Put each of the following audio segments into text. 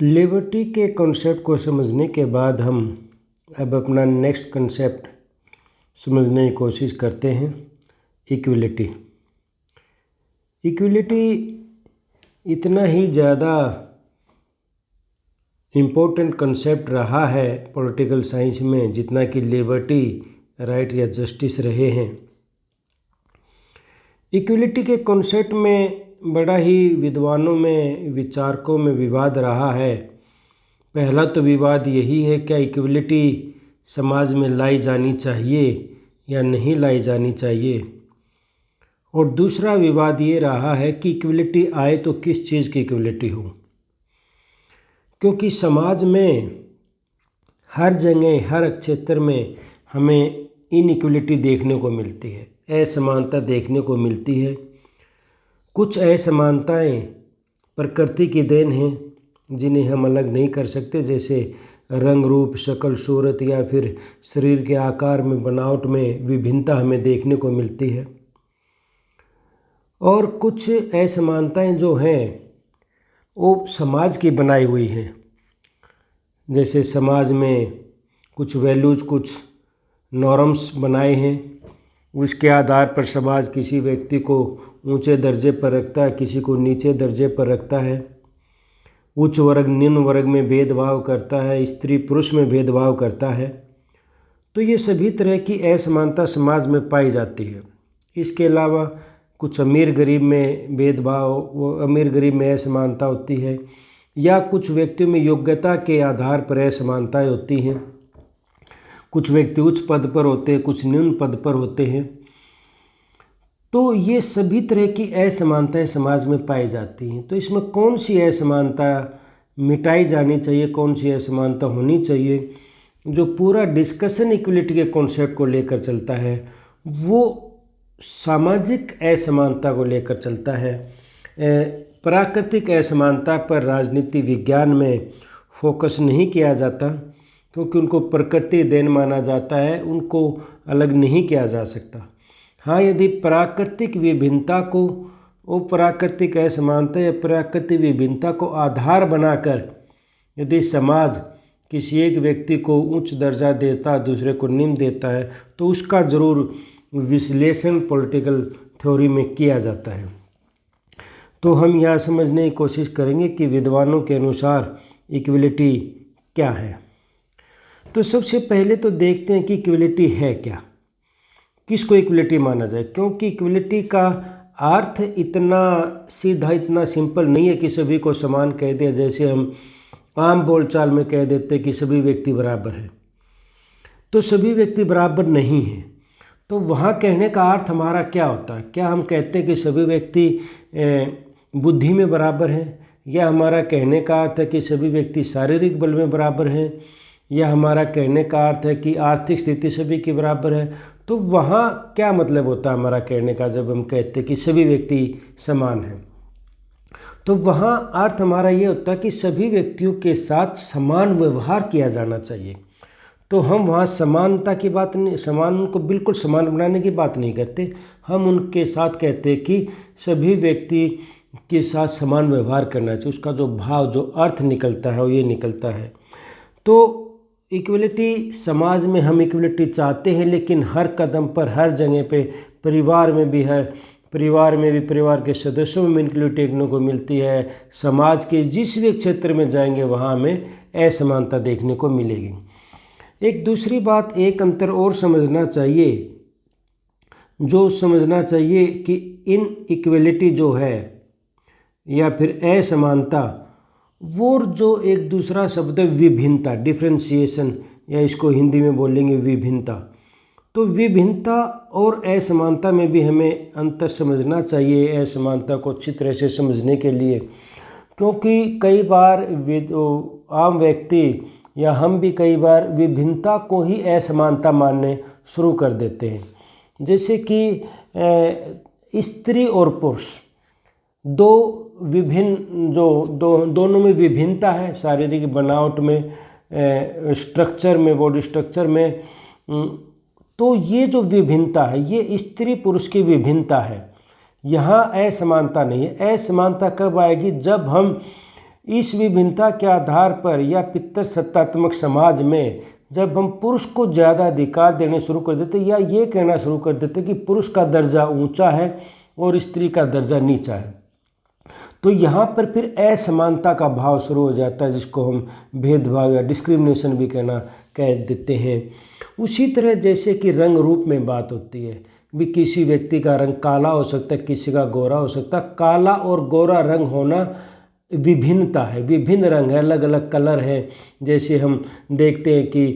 Liberty के concept को समझने के बाद हम अब अपना नेक्स्ट कॉन्सेप्ट समझने की कोशिश करते हैं, इक्विलिटी। इक्विलिटी इतना ही ज़्यादा इम्पोर्टेंट कॉन्सेप्ट रहा है पॉलिटिकल साइंस में जितना कि लिबर्टी, राइट या जस्टिस रहे हैं। इक्विलिटी के कॉन्सेप्ट में बड़ा ही विद्वानों में, विचारकों में विवाद रहा है। पहला तो विवाद यही है, क्या इक्विलिटी समाज में लाई जानी चाहिए या नहीं लाई जानी चाहिए। और दूसरा विवाद ये रहा है कि इक्विलिटी आए तो किस चीज़ की इक्विलिटी हो, क्योंकि समाज में हर जगह, हर क्षेत्र में हमें इनइक्विलिटी देखने को मिलती है, असमानता देखने को मिलती है। कुछ असमानताएं प्रकृति की देन हैं जिन्हें हम अलग नहीं कर सकते, जैसे रंग रूप, शक्ल सूरत या फिर शरीर के आकार में, बनावट में विभिन्नता हमें देखने को मिलती है। और कुछ असमानताएं जो हैं वो समाज की बनाई हुई हैं, जैसे समाज में कुछ वैल्यूज़, कुछ नॉर्म्स बनाए हैं, उसके आधार पर समाज किसी व्यक्ति को ऊंचे दर्जे पर रखता है, किसी को नीचे दर्जे पर रखता है, उच्च वर्ग निम्न वर्ग में भेदभाव करता है, स्त्री पुरुष में भेदभाव करता है। तो ये सभी तरह की असमानता समाज में पाई जाती है। इसके अलावा कुछ अमीर गरीब में भेदभाव, अमीर गरीब में असमानता होती है, या कुछ व्यक्तियों में योग्यता के आधार पर असमानताएं होती हैं। कुछ व्यक्ति उच्च पद पर होते हैं, कुछ निम्न पद पर होते हैं। तो ये सभी तरह की असमानताएं समाज में पाई जाती हैं। तो इसमें कौन सी असमानता मिटाई जानी चाहिए, कौन सी असमानता होनी चाहिए, जो पूरा डिस्कशन इक्विलिटी के कॉन्सेप्ट को लेकर चलता है, वो सामाजिक असमानता को लेकर चलता है। प्राकृतिक असमानता पर राजनीति विज्ञान में फोकस नहीं किया जाता, क्योंकि उनको प्रकृति देन माना जाता है, उनको अलग नहीं किया जा सकता। हाँ, यदि प्राकृतिक विभिन्नता को, वो प्राकृतिक असमानता या प्राकृतिक विभिन्नता को आधार बनाकर यदि समाज किसी एक व्यक्ति को उच्च दर्जा देता, दूसरे को निम्न देता है, तो उसका ज़रूर विश्लेषण पॉलिटिकल थ्योरी में किया जाता है। तो हम यहाँ समझने की कोशिश करेंगे कि विद्वानों के अनुसार इक्विलिटी क्या है। तो सबसे पहले तो देखते हैं कि इक्विलिटी है क्या, किसको इक्विलिटी माना जाए, क्योंकि इक्विलिटी का अर्थ इतना सीधा, इतना सिंपल नहीं है कि सभी को समान कह दिया, जैसे हम आम बोलचाल में कह देते कि सभी व्यक्ति बराबर हैं। तो सभी व्यक्ति बराबर नहीं हैं। तो वहाँ कहने का अर्थ हमारा क्या होता है? क्या हम कहते हैं कि सभी व्यक्ति बुद्धि में बराबर हैं, या हमारा कहने का अर्थ है कि सभी व्यक्ति शारीरिक बल में बराबर हैं, या हमारा कहने का अर्थ है कि आर्थिक स्थिति सभी की बराबर है? तो वहाँ क्या मतलब होता है हमारा कहने का, जब हम कहते हैं कि सभी व्यक्ति समान हैं? तो वहाँ अर्थ हमारा ये होता है कि सभी व्यक्तियों के साथ समान व्यवहार किया जाना चाहिए। तो हम वहाँ समानता की बात नहीं, उनको बिल्कुल समान बनाने की बात नहीं करते, हम उनके साथ कहते हैं कि सभी व्यक्ति के साथ समान व्यवहार करना चाहिए। उसका जो भाव, जो अर्थ निकलता है वो ये निकलता है। तो इक्वलिटी समाज में हम इक्वलिटी चाहते हैं, लेकिन हर कदम पर, हर जगह पे, परिवार में भी है, परिवार में भी परिवार के सदस्यों में इक्वलिटी देखने को मिलती है। समाज के जिस भी क्षेत्र में जाएंगे वहाँ हमें असमानता देखने को मिलेगी। एक दूसरी बात, एक अंतर और समझना चाहिए, जो समझना चाहिए कि इन इक्वलिटी जो है या फिर असमानता, वो जो एक दूसरा शब्द है विभिन्नता, डिफ्रेंशिएशन, या इसको हिंदी में बोलेंगे विभिन्नता। तो विभिन्नता और असमानता में भी हमें अंतर समझना चाहिए, असमानता को अच्छी तरह से समझने के लिए, क्योंकि कई बार आम व्यक्ति या हम भी कई बार विभिन्नता को ही असमानता मानने शुरू कर देते हैं। जैसे कि स्त्री और पुरुष दो विभिन्न, दोनों में विभिन्नता है, शारीरिक बनावट में, स्ट्रक्चर में, बॉडी स्ट्रक्चर में। तो ये जो विभिन्नता है ये स्त्री पुरुष की विभिन्नता है, यहाँ असमानता नहीं है। असमानता कब आएगी? जब हम इस विभिन्नता के आधार पर या पितृसत्तात्मक समाज में जब हम पुरुष को ज़्यादा अधिकार देने शुरू कर देते या ये कहना शुरू कर देते कि पुरुष का दर्जा ऊंचा है और स्त्री का दर्जा नीचा है, तो यहाँ पर फिर असमानता का भाव शुरू हो जाता है, जिसको हम भेदभाव या डिस्क्रिमिनेशन भी कह देते हैं। उसी तरह जैसे कि रंग रूप में बात होती है, भी किसी व्यक्ति का रंग काला हो सकता है, किसी का गोरा हो सकता है। काला और गोरा रंग होना विभिन्नता है, विभिन्न रंग है, अलग अलग कलर हैं। जैसे हम देखते हैं कि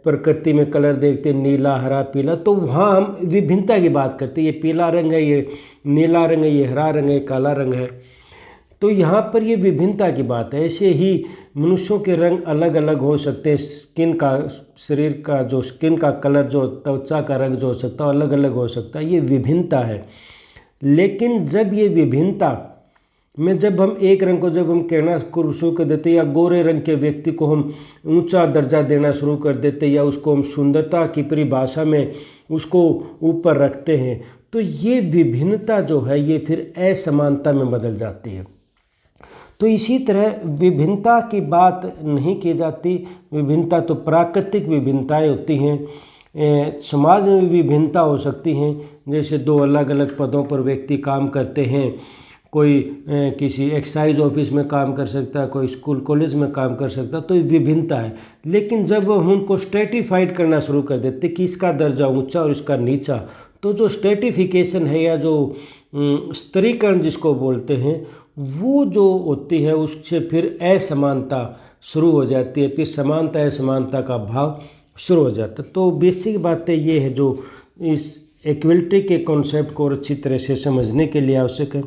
प्रकृति में कलर देखते हैं नीला, हरा, पीला, तो वहाँ हम विभिन्नता की बात करते हैं। ये पीला रंग है, ये नीला रंग है, ये हरा रंग है, काला रंग है, तो यहाँ पर ये विभिन्नता की बात है। ऐसे ही मनुष्यों के रंग अलग अलग हो सकते हैं। स्किन का, शरीर का जो स्किन का कलर, जो त्वचा का रंग जो हो सकता है अलग अलग हो सकता है, ये विभिन्नता है। लेकिन जब ये विभिन्नता में जब हम एक रंग को जब हम कहना शुरू कर देते या गोरे रंग के व्यक्ति को हम ऊंचा दर्जा देना शुरू कर देते या उसको हम सुंदरता की परिभाषा में उसको ऊपर रखते हैं, तो ये विभिन्नता जो है ये फिर असमानता में बदल जाती है। तो इसी तरह विभिन्नता की बात नहीं की जाती। विभिन्नता तो प्राकृतिक विभिन्नताएं होती हैं। समाज में विभिन्नता हो सकती हैं, जैसे दो अलग अलग पदों पर व्यक्ति काम करते हैं। कोई किसी एक्साइज ऑफिस में काम कर सकता है, कोई स्कूल कॉलेज में काम कर सकता है, तो ये विभिन्नता है। लेकिन जब हम उनको स्ट्रेटिफाइड करना शुरू कर देते कि इसका दर्जा ऊंचा और इसका नीचा, तो जो स्ट्रेटिफिकेशन है या जो स्तरीकरण जिसको बोलते हैं, वो जो होती है उससे फिर असमानता शुरू हो जाती है, फिर समानता असमानता का भाव शुरू हो जाता है। तो बेसिक बातें ये है जो इस इक्वलिटी के कॉन्सेप्ट को और अच्छी तरह से समझने के लिए आवश्यक है।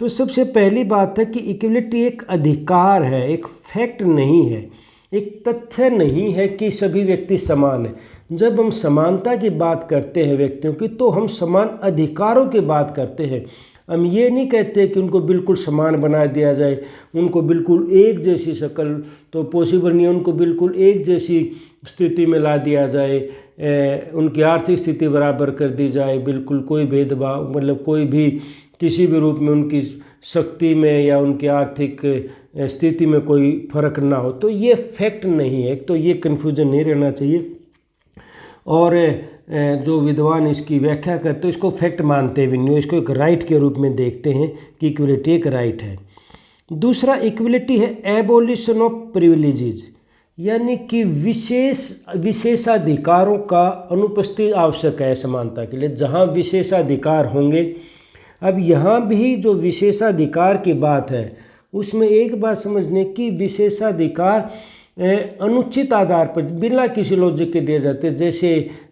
तो सबसे पहली बात है कि इक्वलिटी एक अधिकार है, एक फैक्ट नहीं है, एक तथ्य नहीं है कि सभी व्यक्ति समान हैं। जब हम समानता की बात करते हैं व्यक्तियों की, तो हम समान अधिकारों की बात करते हैं। हम ये नहीं कहते कि उनको बिल्कुल समान बना दिया जाए, उनको बिल्कुल एक जैसी शक्ल तो पॉसिबल नहीं है, उनको बिल्कुल एक जैसी स्थिति में ला दिया जाए, उनकी आर्थिक स्थिति बराबर कर दी जाए, बिल्कुल कोई भेदभाव, मतलब कोई भी किसी भी रूप में उनकी शक्ति में या उनकी आर्थिक स्थिति में कोई फर्क ना हो। तो ये फैक्ट नहीं है, तो ये कन्फ्यूजन नहीं रहना चाहिए। और जो विद्वान इसकी व्याख्या करते हैं इसको फैक्ट मानते भी नहीं, इसको एक राइट के रूप में देखते हैं कि इक्वलिटी एक राइट है। दूसरा इक्वलिटी है एबोलिशन ऑफ प्रिविलेजेस, यानी कि विशेषाधिकारों का अनुपस्थिति आवश्यक है समानता के लिए। जहाँ विशेषाधिकार होंगे, अब यहाँ भी जो विशेषाधिकार की बात है उसमें एक बात समझने की, विशेषाधिकार अनुचित आधार पर बिना किसी लॉजिक के दिए जाते। जैसे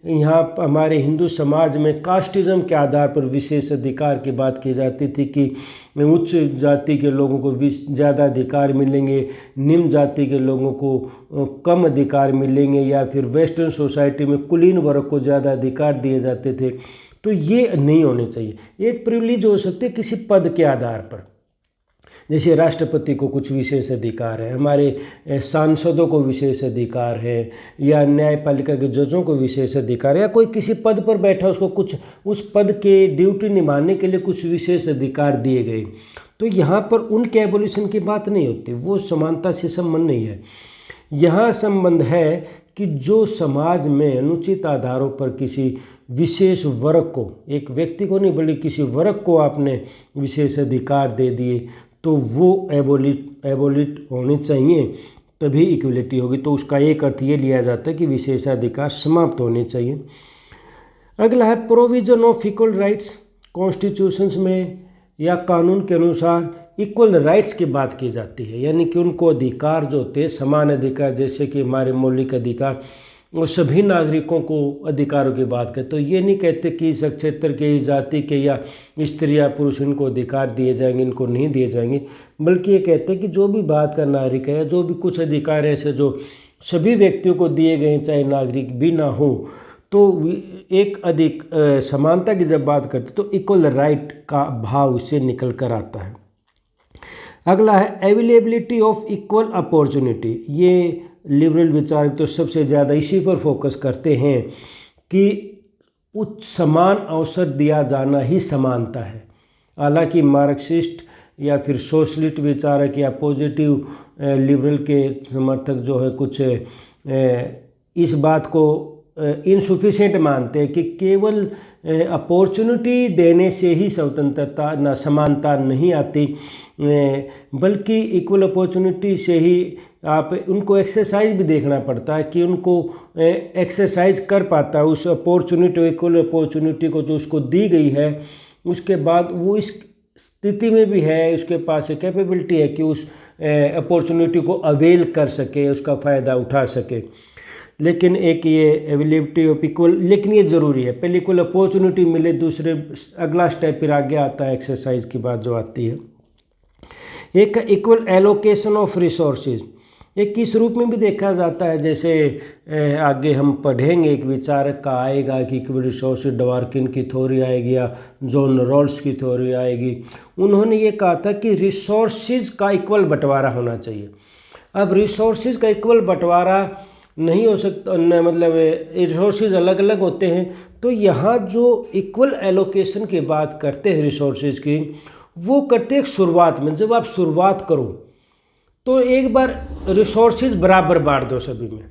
यहाँ हमारे हिंदू समाज में कास्टिज्म के आधार पर विशेष अधिकार की बात की जाती थी कि उच्च जाति के लोगों को ज़्यादा अधिकार मिलेंगे, निम्न जाति के लोगों को कम अधिकार मिलेंगे, या फिर वेस्टर्न सोसाइटी में कुलीन वर्ग को ज़्यादा अधिकार दिए जाते थे। तो ये नहीं होने चाहिए। एक प्रिविलेज हो सकते किसी पद के आधार पर, जैसे राष्ट्रपति को कुछ विशेष अधिकार है, हमारे सांसदों को विशेष अधिकार है, या न्यायपालिका के जजों को विशेष अधिकार है, या कोई किसी पद पर बैठा उसको कुछ उस पद के ड्यूटी निभाने के लिए कुछ विशेष अधिकार दिए गए। तो यहाँ पर उनके एबोलिशन की बात नहीं होती, वो समानता से संबंध नहीं है। यहाँ संबंध है कि जो समाज में अनुचित आधारों पर किसी विशेष वर्ग को, एक व्यक्ति को नहीं बल्कि किसी वर्ग को आपने विशेष अधिकार दे दिए, तो वो एबोलिट होनी चाहिए, तभी इक्वलिटी होगी। तो उसका एक अर्थ ये लिया जाता है कि विशेषाधिकार समाप्त होने चाहिए। अगला है provision of equal rights. Constitutions में या कानून के अनुसार इक्वल राइट्स की बात की जाती है, यानी कि उनको अधिकार जो होते हैं समान अधिकार, जैसे कि हमारे मौलिक अधिकार, वो सभी नागरिकों को अधिकारों की बात करते। तो ये नहीं कहते कि इस क्षेत्र के, इस जाति के या स्त्री या पुरुष इनको अधिकार दिए जाएंगे, इनको नहीं दिए जाएंगे, बल्कि ये कहते हैं कि जो भी बात का नागरिक है, जो भी कुछ अधिकार ऐसे जो सभी व्यक्तियों को दिए गए चाहे नागरिक भी ना हो, तो एक अधिक समानता की जब बात करते तो इक्वल राइट का भाव इससे निकल कर आता है। अगला है अवेलेबिलिटी ऑफ इक्वल अपॉर्चुनिटी। ये लिबरल विचारक तो सबसे ज़्यादा इसी पर फोकस करते हैं कि उच्च समान अवसर दिया जाना ही समानता है। हालांकि मार्क्सिस्ट या फिर सोशलिस्ट विचारक या पॉजिटिव लिबरल के समर्थक जो है कुछ इस बात को इनसुफिशिएंट मानते हैं कि केवल अपॉर्चुनिटी देने से ही स्वतंत्रता न समानता नहीं आती, बल्कि इक्वल अपॉर्चुनिटी से ही आप उनको एक्सरसाइज भी देखना पड़ता है कि उनको एक्सरसाइज कर पाता है उस अपॉर्चुनिटी, इक्वल अपॉर्चुनिटी को जो उसको दी गई है, उसके बाद वो इस स्थिति में भी है, उसके पास कैपेबिलिटी है कि उस अपॉर्चुनिटी को अवेल कर सके, उसका फ़ायदा उठा सके। लेकिन एक ये अवेलेबिलिटी ऑफ इक्वल, लेकिन ये ज़रूरी है, पहले इक्वल अपॉर्चुनिटी मिले, दूसरे अगला स्टेप फिर आगे आता है एक्सरसाइज की बात जो आती है। एक इक्वल एलोकेशन ऑफ रिसोर्सेज, एक किस रूप में भी देखा जाता है, जैसे आगे हम पढ़ेंगे एक विचारक का आएगा कि इक्वल रिसोर्सेज, डवार्किन की थ्योरी आएगी या जॉन रॉल्स की थ्योरी आएगी। उन्होंने ये कहा था कि रिसोर्सेज का इक्वल बंटवारा होना चाहिए। अब रिसोर्सेज का इक्वल बंटवारा नहीं हो सकता, मतलब रिसोर्सेज अलग अलग होते हैं, तो यहाँ जो इक्वल एलोकेशन की बात करते हैं रिसोर्सेज की, वो करते हैं शुरुआत में। जब आप शुरुआत करो तो एक बार रिसोर्सेज बराबर बांट दो सभी में,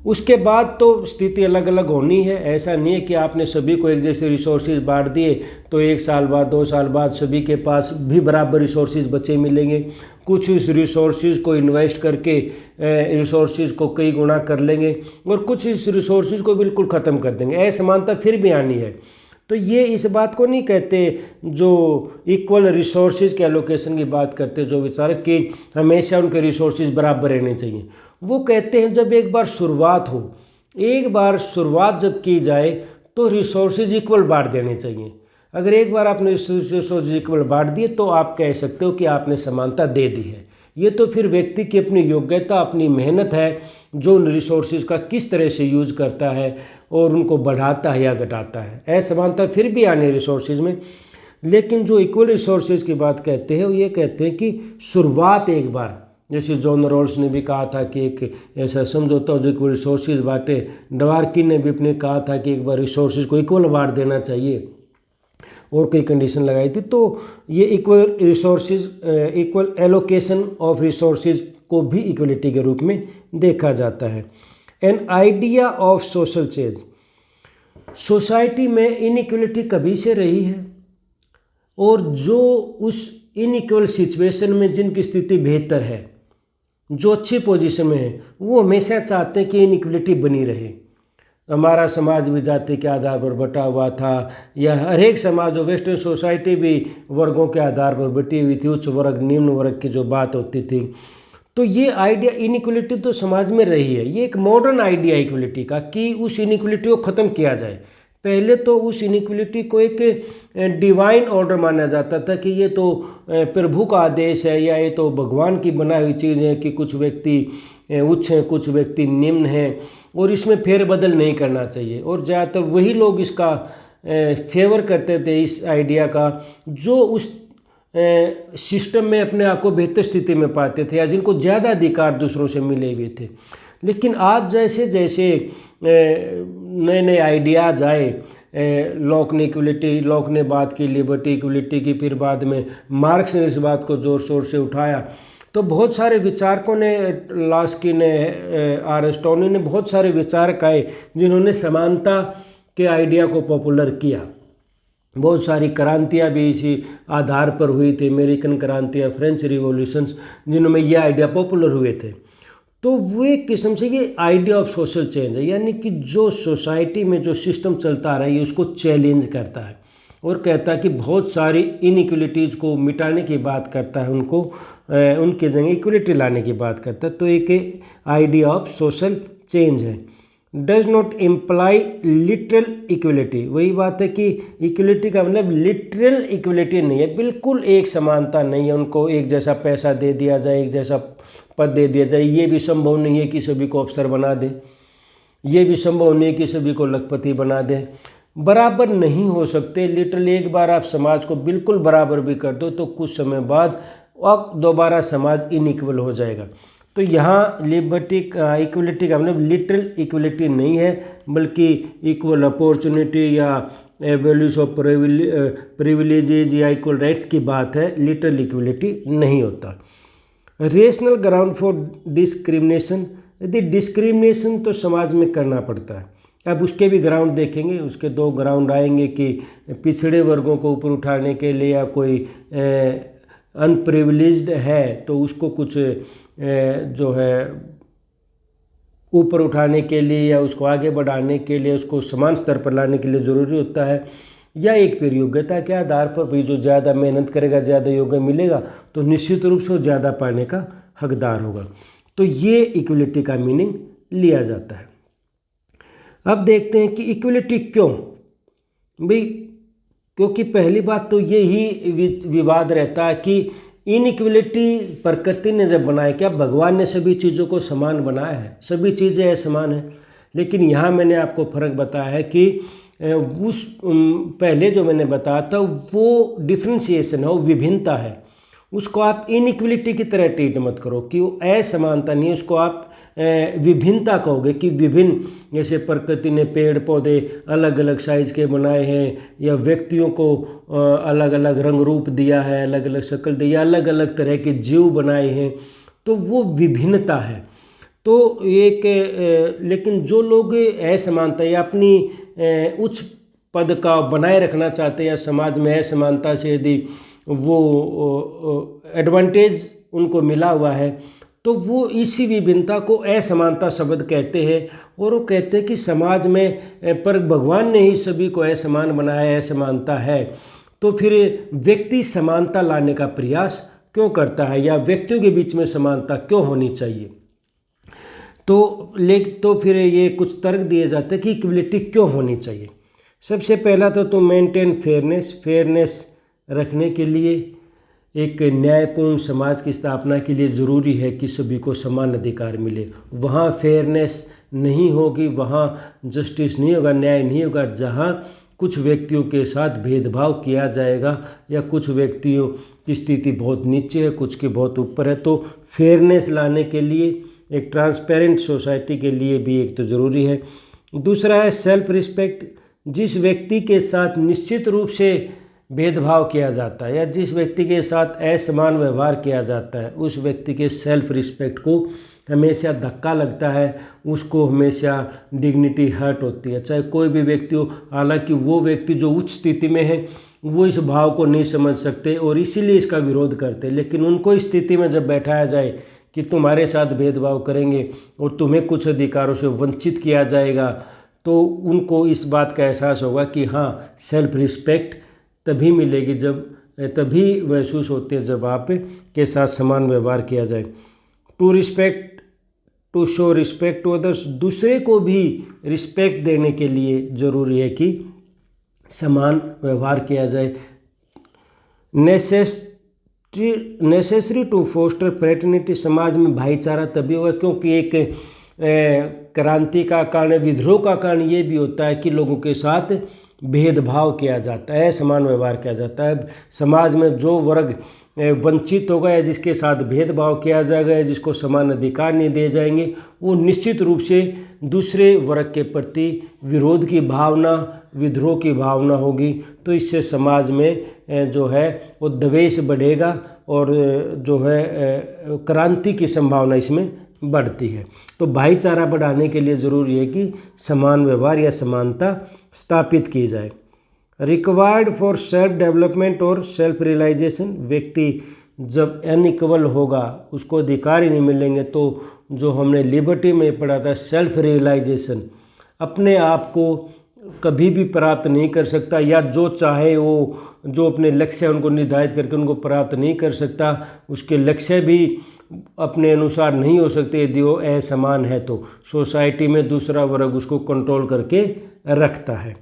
उसके बाद तो स्थिति अलग अलग होनी है। ऐसा नहीं है कि आपने सभी को एक जैसे रिसोर्सेज बांट दिए तो 1 साल बाद 2 साल बाद सभी के पास भी बराबर रिसोर्सेज बचे मिलेंगे। कुछ इस रिसोर्सेज को इन्वेस्ट करके रिसोर्सेज को कई गुना कर लेंगे और कुछ इस रिसोर्सेज को बिल्कुल ख़त्म कर देंगे। असमानता फिर भी आनी है। तो ये इस बात को नहीं कहते जो इक्वल रिसोर्सेज के एलोकेशन की बात करते जो विचारक कि हमेशा उनके रिसोर्सेज बराबर रहने चाहिए। वो कहते हैं जब एक बार शुरुआत हो, एक बार शुरुआत जब की जाए तो रिसोर्सेज इक्वल बांट देने चाहिए। अगर एक बार आपने रिसोर्सेज इक्वल बांट दिए तो आप कह सकते हो कि आपने समानता दे दी है। ये तो फिर व्यक्ति की अपनी योग्यता, अपनी मेहनत है जो उन रिसोर्सेज का किस तरह से यूज करता है और उनको बढ़ाता है या घटाता है। असमानता फिर भी आने रिसोर्सेज में, लेकिन जो इक्वल रिसोर्सेज की बात कहते हैं वो ये कहते हैं कि शुरुआत एक बार, जैसे जॉन रॉल्स ने भी कहा था कि एक ऐसा समझौता हो जो इक्वल रिसोर्सेज बांटे। डवार्किन ने भी अपने कहा था कि एक बार रिसोर्सेज को इक्वल बांट देना चाहिए और कई कंडीशन लगाई थी। तो ये equal resources, equal allocation of resources को भी इक्वलिटी के रूप में देखा जाता है। An idea of social change, society में इनइक्वलिटी कभी से रही है और जो उस इनइक्वल सिचुएशन में जिनकी स्थिति बेहतर है, जो अच्छी पोजीशन में है, वो हमेशा चाहते हैं कि इनइक्वलिटी बनी रहे। हमारा समाज भी जाति के आधार पर बटा हुआ था, या हर एक समाज और वेस्टर्न सोसाइटी भी वर्गों के आधार पर बटी हुई थी, उच्च वर्ग निम्न वर्ग की जो बात होती थी। तो ये आइडिया इनइक्वलिटी तो समाज में रही है। ये एक मॉडर्न आइडिया इक्वलिटी का कि उस इनइक्वलिटी को ख़त्म किया जाए। पहले तो उस इनइक्वलिटी को एक डिवाइन ऑर्डर माना जाता था कि ये तो प्रभु का आदेश है या ये तो भगवान की बनाई हुई चीज़ है कि कुछ व्यक्ति उच्च हैं कुछ व्यक्ति निम्न हैं और इसमें फेरबदल नहीं करना चाहिए। और ज़्यादातर वही लोग इसका फेवर करते थे, इस आइडिया का, जो उस सिस्टम में अपने आप को बेहतर स्थिति में पाते थे या जिनको ज़्यादा अधिकार दूसरों से मिले हुए थे। लेकिन आज जैसे जैसे नए नए आइडियाज आए, लॉक ने इक्वलिटी, लॉक ने बात की लिबर्टी इक्वलिटी की, फिर बाद में मार्क्स ने इस बात को ज़ोर शोर से उठाया, तो बहुत सारे विचारकों ने, लास्की ने, अरिस्टोटल ने, बहुत सारे विचारक आए जिन्होंने समानता के आइडिया को पॉपुलर किया। बहुत सारी क्रांतियाँ भी इसी आधार पर हुई थी, अमेरिकन क्रांतियाँ, फ्रेंच रिवॉल्यूशंस, जिनमें ये आइडिया पॉपुलर हुए थे। तो वो एक किस्म से ये आइडिया ऑफ सोशल चेंज है, यानी कि जो सोसाइटी में जो सिस्टम चलता आ रहा है ये उसको चैलेंज करता है और कहता है कि बहुत सारी इनइक्वलिटीज़ को मिटाने की बात करता है, उनको उनके जगह इक्वलिटी लाने की बात करता है। तो एक आइडिया ऑफ सोशल चेंज है। Does not imply literal equality, वही बात है कि इक्वलिटी का मतलब लिटरल इक्वलिटी नहीं है, बिल्कुल एक समानता नहीं है, उनको एक जैसा पैसा दे दिया जाए, एक जैसा पद दे दिया जाए। ये भी संभव नहीं है कि सभी को अफसर बना दे, ये भी संभव नहीं है कि सभी को लखपति बना दे, बराबर नहीं हो सकते। लिटरली एक बार आप समाज को बिल्कुल बराबर भी कर दो तो कुछ समय बाद अब दोबारा समाज इनइक्वल हो जाएगा। तो यहाँ लिबर्टी इक्वलिटी का मतलब लिटरल इक्वलिटी नहीं है, बल्कि इक्वल अपॉर्चुनिटी या वैल्यूज ऑफ प्रिविलेजेज या इक्वल राइट्स की बात है, लिटरल इक्वलिटी नहीं होता। रेशनल ग्राउंड फॉर डिस्क्रिमिनेशन, यदि डिस्क्रिमिनेशन तो समाज में करना पड़ता है। अब उसके भी ग्राउंड देखेंगे, उसके दो ग्राउंड आएंगे कि पिछड़े वर्गों को ऊपर उठाने के लिए या कोई अनप्रिविलेज्ड है तो उसको कुछ जो है ऊपर उठाने के लिए या उसको आगे बढ़ाने के लिए, उसको समान स्तर पर लाने के लिए ज़रूरी होता है, या एक फिर योग्यता के आधार पर भी जो ज़्यादा मेहनत करेगा, ज़्यादा योग्य मिलेगा तो निश्चित रूप से वो ज़्यादा पाने का हकदार होगा। तो ये इक्वलिटी का मीनिंग लिया जाता है। अब देखते हैं कि इक्वलिटी क्यों भाई, क्योंकि पहली बात तो ये ही विवाद रहता है कि इनइक्वलिटी प्रकृति ने जब बनाया, क्या भगवान ने सभी चीज़ों को समान बनाया है? सभी चीज़ें असमान हैं, लेकिन यहाँ मैंने आपको फ़र्क बताया है कि उस पहले जो मैंने बताया था वो डिफ्रेंशिएशन है, वो विभिन्नता है, उसको आप इनइक्वलिटी की तरह ट्रीट मत करो कि वो असमानता नहीं है, उसको आप विभिन्नता कहोगे कि विभिन्न, जैसे प्रकृति ने पेड़ पौधे अलग अलग साइज़ के बनाए हैं या व्यक्तियों को अलग अलग रंग रूप दिया है, अलग अलग शक्ल दी, या अलग अलग तरह के जीव बनाए हैं, तो वो विभिन्नता है। तो एक लेकिन जो लोग असमानता या अपनी उच्च पद का बनाए रखना चाहते हैं या समाज में असमानता से यदि वो एडवांटेज उनको मिला हुआ है तो वो इसी विभिन्नता को असमानता शब्द कहते हैं, और वो कहते हैं कि समाज में पर भगवान ने ही सभी को असमान बनाया, असमानता है, तो फिर व्यक्ति समानता लाने का प्रयास क्यों करता है या व्यक्तियों के बीच में समानता क्यों होनी चाहिए? तो फिर ये कुछ तर्क दिए जाते हैं कि इक्वलिटी क्यों होनी चाहिए। सबसे पहला तो मेंटेन फेयरनेस रखने के लिए, एक न्यायपूर्ण समाज की स्थापना के लिए ज़रूरी है कि सभी को समान अधिकार मिले। वहाँ फेयरनेस नहीं होगी, वहाँ जस्टिस नहीं होगा, न्याय नहीं होगा, जहाँ कुछ व्यक्तियों के साथ भेदभाव किया जाएगा या कुछ व्यक्तियों की स्थिति बहुत नीचे है, कुछ के बहुत ऊपर है। तो फेयरनेस लाने के लिए, एक ट्रांसपेरेंट सोसाइटी के लिए भी एक तो ज़रूरी है। दूसरा है सेल्फ रिस्पेक्ट। जिस व्यक्ति के साथ निश्चित रूप से भेदभाव किया जाता है या जिस व्यक्ति के साथ असमान व्यवहार किया जाता है, उस व्यक्ति के सेल्फ रिस्पेक्ट को हमेशा धक्का लगता है, उसको हमेशा डिग्निटी हर्ट होती है, चाहे कोई भी व्यक्ति हो। हालांकि वो व्यक्ति जो उच्च स्थिति में है वो इस भाव को नहीं समझ सकते और इसीलिए इसका विरोध करते, लेकिन उनको इस स्थिति में जब बैठाया जाए कि तुम्हारे साथ भेदभाव करेंगे और तुम्हें कुछ अधिकारों से वंचित किया जाएगा, तो उनको इस बात का एहसास होगा कि हाँ, सेल्फ रिस्पेक्ट तभी मिलेगी, तभी महसूस होते हैं जब आप के साथ समान व्यवहार किया जाए। To show respect to others, दूसरे को भी रिस्पेक्ट देने के लिए ज़रूरी है कि समान व्यवहार किया जाए। नेसेसरी टू फोस्टर फ्रेटर्निटी, समाज में भाईचारा तभी होगा क्योंकि एक क्रांति का कारण, विद्रोह का कारण ये भी होता है कि लोगों के साथ भेदभाव किया जाता है, समान व्यवहार किया जाता है। समाज में जो वर्ग वंचित होगा या जिसके साथ भेदभाव किया जाएगा या जिसको समान अधिकार नहीं दिए जाएंगे, वो निश्चित रूप से दूसरे वर्ग के प्रति विरोध की भावना, विद्रोह की भावना होगी। तो इससे समाज में जो है वो द्वेष बढ़ेगा और जो है क्रांति की संभावना इसमें बढ़ती है। तो भाईचारा बढ़ाने के लिए ज़रूरी है कि समान व्यवहार या समानता स्थापित की जाए। रिक्वायर्ड फॉर सेल्फ डेवलपमेंट और सेल्फ रियलाइजेशन, व्यक्ति जब अनइक्वल होगा, उसको अधिकार ही नहीं मिलेंगे, तो जो हमने लिबर्टी में पढ़ा था सेल्फ रियलाइजेशन, अपने आप को कभी भी प्राप्त नहीं कर सकता या जो चाहे वो जो अपने लक्ष्य उनको निर्धारित करके उनको प्राप्त नहीं कर सकता, उसके लक्ष्य भी अपने अनुसार नहीं हो सकते यदि वो असमान है, तो सोसाइटी में दूसरा वर्ग उसको कंट्रोल करके रखता है।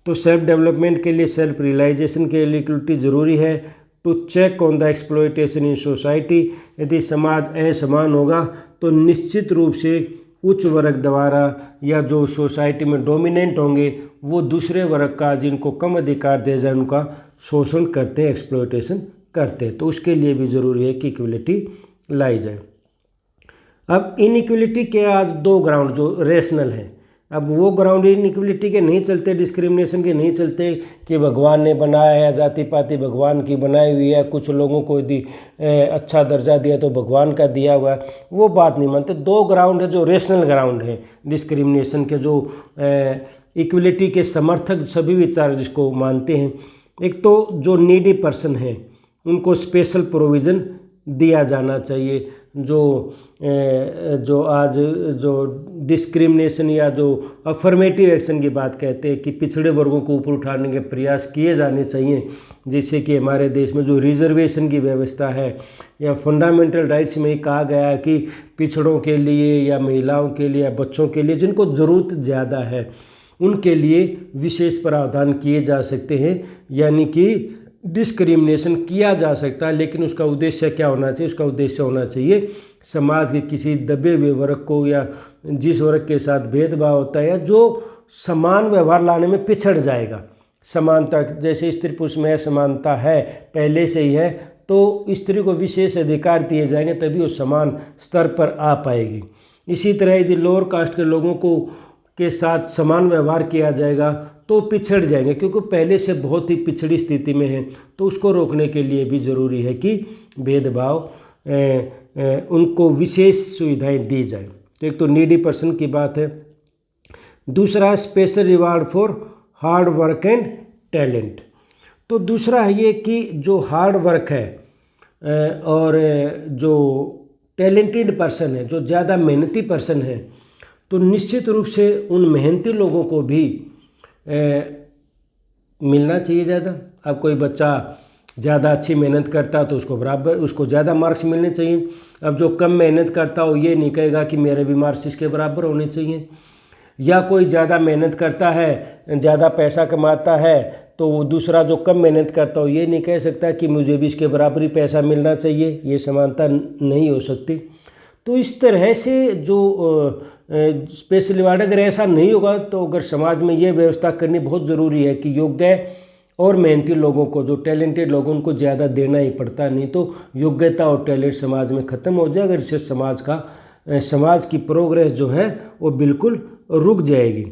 तो सेल्फ डेवलपमेंट के लिए, सेल्फ रियलाइजेशन के लिए इक्वलिटी ज़रूरी है। To check on the exploitation in society, यदि समाज असमान होगा तो निश्चित रूप से उच्च वर्ग द्वारा या जो सोसाइटी में डोमिनेंट होंगे वो दूसरे वर्ग का, जिनको कम अधिकार दिए जाए, उनका शोषण करते हैं, एक्सप्लॉयटेशन करते हैं। तो उसके लिए भी ज़रूरी है कि इक्वलिटी लाई जाए। अब इनइक्वलिटी के आज दो ग्राउंड जो रेशनल हैं, अब वो ग्राउंड इनइक्वलिटी के नहीं चलते, डिस्क्रिमिनेशन के नहीं चलते कि भगवान ने बनाया है, जाति पाति भगवान की बनाई हुई है, कुछ लोगों को अच्छा दर्जा दिया तो भगवान का दिया हुआ है, वो बात नहीं मानते। दो ग्राउंड है जो रेशनल ग्राउंड है डिस्क्रिमिनेशन के, जो इक्वलिटी के समर्थक सभी विचार जिसको मानते हैं। एक तो जो नीडी पर्सन है उनको स्पेशल प्रोविज़न दिया जाना चाहिए। जो आज जो डिस्क्रिमिनेशन या जो अफर्मेटिव एक्शन की बात कहते हैं कि पिछड़े वर्गों को ऊपर उठाने के प्रयास किए जाने चाहिए, जिससे कि हमारे देश में जो रिजर्वेशन की व्यवस्था है या फंडामेंटल राइट्स में कहा गया है कि पिछड़ों के लिए या महिलाओं के लिए या बच्चों के लिए जिनको ज़रूरत ज़्यादा है उनके लिए विशेष प्रावधान किए जा सकते हैं, यानी कि डिस्क्रिमिनेशन किया जा सकता है। लेकिन उसका उद्देश्य क्या होना चाहिए? उसका उद्देश्य होना चाहिए समाज के किसी दबे हुए वर्ग को या जिस वर्ग के साथ भेदभाव होता है या जो समान व्यवहार लाने में पिछड़ जाएगा। समानता, जैसे स्त्री पुरुष में असमानता है पहले से ही है, तो स्त्री को विशेष अधिकार दिए जाएंगे तभी वो समान स्तर पर आ पाएगी। इसी तरह यदि लोअर कास्ट के लोगों को के साथ समान व्यवहार किया जाएगा तो पिछड़ जाएंगे, क्योंकि पहले से बहुत ही पिछड़ी स्थिति में है। तो उसको रोकने के लिए भी ज़रूरी है कि भेदभाव उनको विशेष सुविधाएं दी जाए। तो एक तो नीडी पर्सन की बात है। दूसरा है special reward for hard work and talent. तो दूसरा है ये कि जो हार्ड वर्क है और जो टैलेंटेड पर्सन है, जो ज़्यादा मेहनती पर्सन है, तो निश्चित रूप से उन मेहनती लोगों को भी मिलना चाहिए ज़्यादा। अब कोई बच्चा ज़्यादा अच्छी मेहनत करता तो उसको बराबर, उसको ज़्यादा मार्क्स मिलने चाहिए। अब जो कम मेहनत करता हो ये नहीं कहेगा कि मेरे भी मार्क्स इसके बराबर होने चाहिए। या कोई ज़्यादा मेहनत करता है, ज़्यादा पैसा कमाता है, तो वो दूसरा जो कम मेहनत करता हो ये नहीं कह सकता कि मुझे भी इसके बराबर ही पैसा मिलना चाहिए। ये समानता नहीं हो सकती। तो इस तरह से जो स्पेशल रिवार्ड, अगर ऐसा नहीं होगा तो अगर समाज में ये व्यवस्था करनी बहुत ज़रूरी है कि योग्य और मेहनती लोगों को, जो टैलेंटेड लोगों उनको ज़्यादा देना ही पड़ता, नहीं तो योग्यता और टैलेंट समाज में ख़त्म हो जाए। अगर इससे समाज की प्रोग्रेस जो है वो बिल्कुल रुक जाएगी।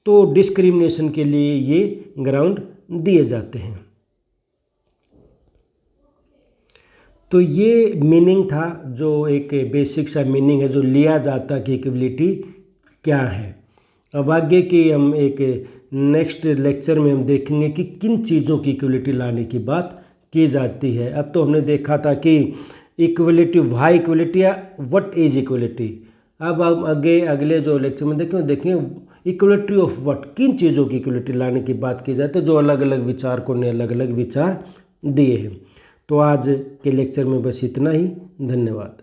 तो डिस्क्रिमिनेशन के लिए ये ग्राउंड दिए जाते हैं। तो ये मीनिंग था, जो एक बेसिक सा मीनिंग है जो लिया जाता कि इक्वलिटी क्या है। अब आगे की हम एक नेक्स्ट लेक्चर में हम देखेंगे कि किन चीज़ों की इक्वलिटी लाने की बात की जाती है। अब तो हमने देखा था कि इक्वलिटी, वाई इक्वलिटी या व्हाट इज इक्वलिटी। अब हम अगले जो लेक्चर में देखेंगे इक्वलिटी ऑफ व्हाट, किन चीज़ों की इक्वलिटी लाने की बात की जाती है, जो अलग अलग विचारकों ने अलग अलग विचार दिए हैं। तो आज के लेक्चर में बस इतना ही। धन्यवाद।